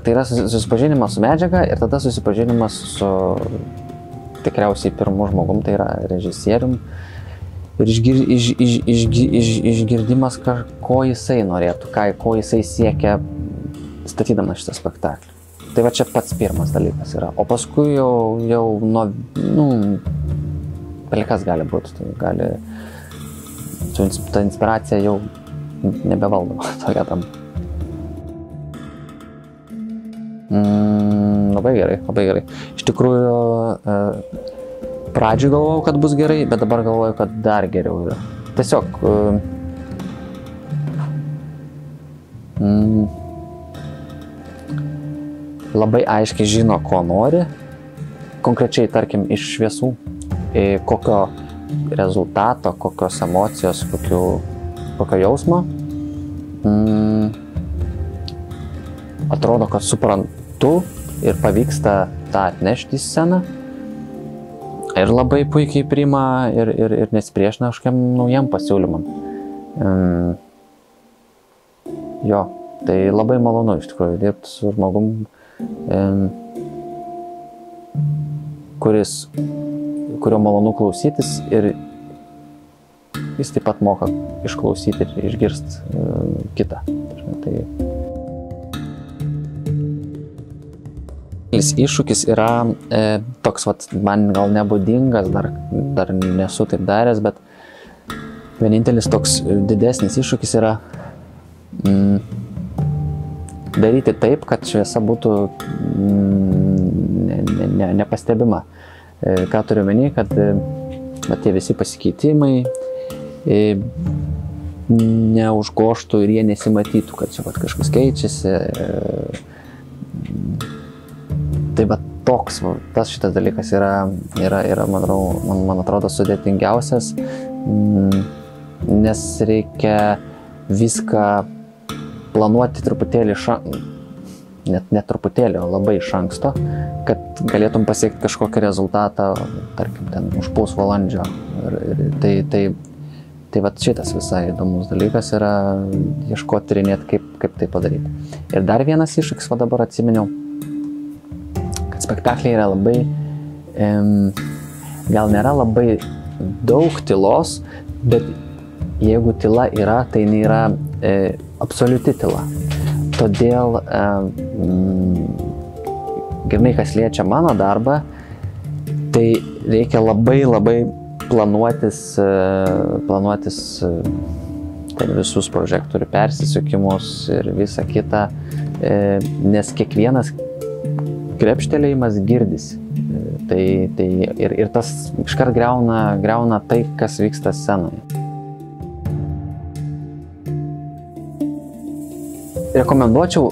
tai yra susipažinimas su medžiaga ir tada susipažinimas su tikriausiai pirmu žmogum, tai yra režisierium. Ir išgirdimas, ko jisai norėtų, ko jisai siekia statydamas šitą spektaklį. Tai va čia pats pirmas dalykas yra. O paskui jau belikas gali būti. Tai gali, ta inspiracija jau nebevaldoma tokia tam. Labai gerai, labai gerai. Iš tikrųjų, pradžioj galvojau, kad bus gerai, bet dabar galvoju, kad dar geriau yra. Tiesiog labai aiškiai žino, ko nori, konkrečiai, tarkim, iš šviesų, kokio rezultato, kokios emocijos, kokio jausmo. Atrodo, kad suprantu ir pavyksta tą atnešti į sceną. Ir labai puikiai priima ir nesipriešina kažkokiam naujam pasiūlymam. Jo, tai labai malonu iš tikrųjų dirbti su žmogum, kurio malonu klausytis ir jis taip pat moka išklausyti ir išgirsti kitą. Tai iššūkis yra toks, man gal nebūdingas, dar nesu taip daręs, bet vienintelis toks didesnis iššūkis yra daryti taip, kad šviesa būtų nepastebima. Ką turiu omeny, kad tie visi pasikeitimai neužgoštų ir jie nesimatytų, kad čia kažkas keičiasi. Tai toks, šitas dalykas yra man atrodo, sudėtingiausias, nes reikia viską planuoti truputėlį, net truputėlį, o labai iš anksto, kad galėtum pasiekti kažkokį rezultatą, tarkim, ten už pusvalandžio. Tai šitas visai įdomus dalykas yra ieškoti, tyrinėti, kaip tai padaryti. Ir dar vienas iššūkis, dabar atsiminiau, spektakliai yra labai, gal nėra labai daug tylos, bet jeigu tyla yra, tai nėra absoliuti tyla. Todėl, grynai kas liečia mano darbą, tai reikia labai planuotis visus prožektorių persisukimus ir visą kitą, nes kiekvienas krepštelėjimas girdisi. Ir tas iškart griauna tai, kas vyksta scenoje. Rekomenduočiau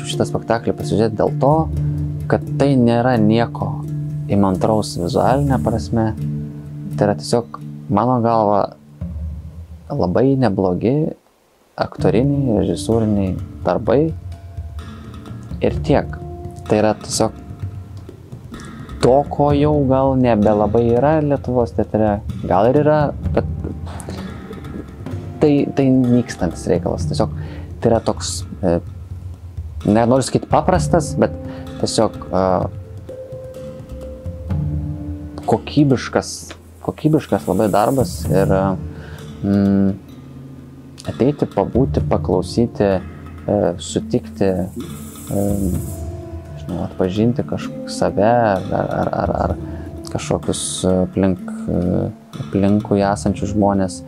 šitą spektaklį pasižiūrėti dėl to, kad tai nėra nieko įmantraus vizualinė prasme. Tai yra tiesiog, mano galva, labai neblogi aktoriniai, režisūriniai darbai ir tiek. Tai yra tiesiog to, ko jau gal nebelabai yra Lietuvos teatre. Gal ir yra, bet tai nykstantis reikalas. Tiesiog tai yra toks, nenoriu sakyti paprastas, bet tiesiog kokybiškas labai darbas ir ateiti, pabūti, paklausyti, sutikti, atpažinti save ar kažkokius aplinkui esančius žmonės.